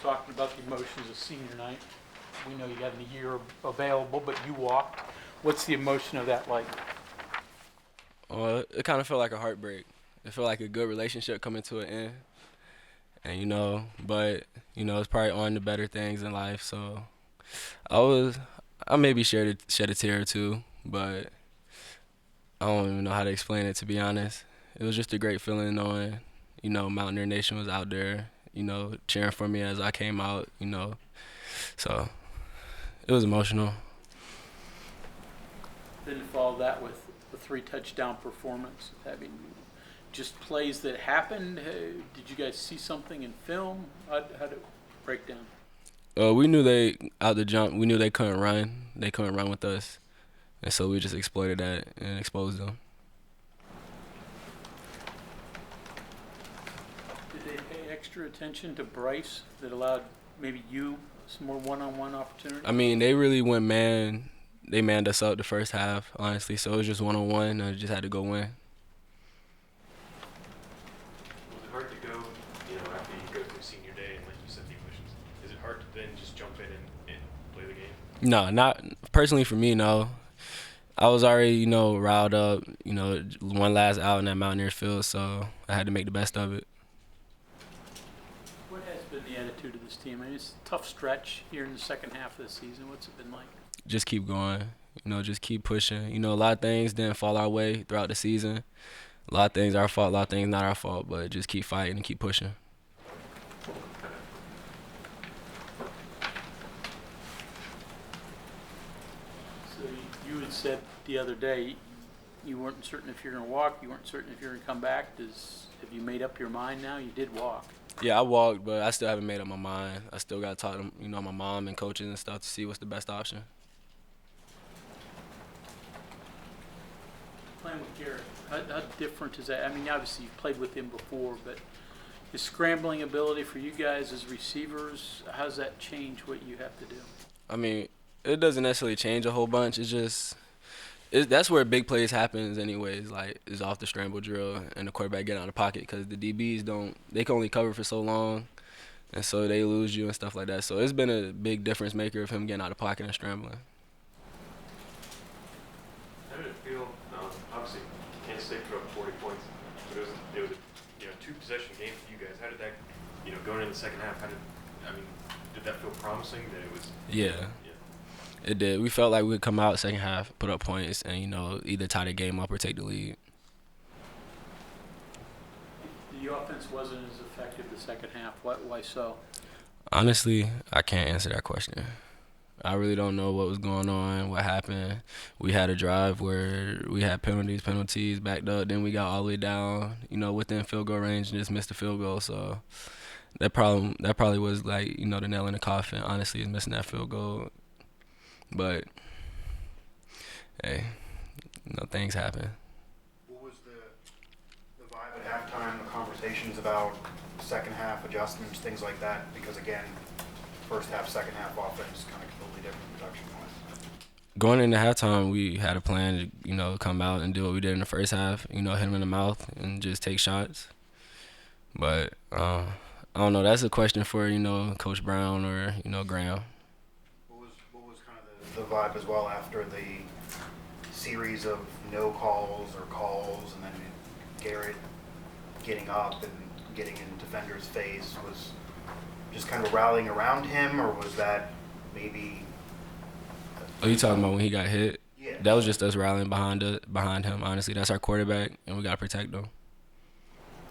talking about the emotions of senior night. We know you got a year available, but you walked. What's the emotion of that like? Well, it kind of felt like a heartbreak. It felt like a good relationship coming to an end. And, but, it's probably on to better things in life. So I maybe shed a tear or two, but I don't even know how to explain it, to be honest. It was just a great feeling knowing, Mountaineer Nation was out there, cheering for me as I came out. So it was emotional. Then to follow that with a 3-touchdown performance. I mean, just plays that happened. Did you guys see something in film? How did it break down? We knew out the jump, we knew they couldn't run. They couldn't run with us. And so we just exploited that and exposed them. Did they pay extra attention to Bryce that allowed maybe you some more one-on-one opportunity? I mean, they really went man. They manned us up the first half, honestly. So it was just one-on-one, and I just had to go win. Was it hard to go, after you go through senior day and like you said the emotions? Is it hard to then just jump in and play the game? No, not personally for me, no. I was already, riled up, one last out in that Mountaineer field, so I had to make the best of it. What has been the attitude of this team? I mean, it's a tough stretch here in the second half of the season. What's it been like? Just keep going, just keep pushing. A lot of things didn't fall our way throughout the season. A lot of things our fault, a lot of things not our fault, but just keep fighting and keep pushing. So you had said the other day you weren't certain if you're going to walk, you weren't certain if you're going to come back. Have you made up your mind now? You did walk. Yeah, I walked, but I still haven't made up my mind. I still got to talk to, my mom and coaches and stuff to see what's the best option. Playing with Garrett, how different is that? I mean, obviously you've played with him before, but his scrambling ability for you guys as receivers, how does that change what you have to do? I mean, it doesn't necessarily change a whole bunch. It's just that's where big plays happens anyways, is off the scramble drill and the quarterback getting out of the pocket because the DBs they can only cover for so long, and so they lose you and stuff like that. So it's been a big difference maker of him getting out of the pocket and scrambling. How did it feel? Obviously, Kansas State put up 40 points, but it was a 2-possession game for you guys. How did that, going into the second half, did that feel promising that it was? Yeah. It did. We felt like we would come out second half, put up points, and, either tie the game up or take the lead. The offense wasn't as effective the second half. Why so? Honestly, I can't answer that question. I really don't know what was going on, what happened. We had a drive where we had penalties backed up. Then we got all the way down, within field goal range and just missed the field goal. So that probably was the nail in the coffin, honestly, is missing that field goal. But, hey, things happen. What was the vibe at halftime, the conversations about second half adjustments, things like that? Because, again, first half, second half offense kind of completely different production-wise. Going into halftime, we had a plan to, come out and do what we did in the first half, hit him in the mouth and just take shots. But, I don't know. That's a question for, Coach Brown or, Graham. The vibe as well after the series of no calls or calls, and then Garrett getting up and getting in defender's face, was just kind of rallying around him, or was that maybe? Are you talking about when he got hit? Yeah. That was just us rallying behind him. Honestly, that's our quarterback, and we gotta protect him.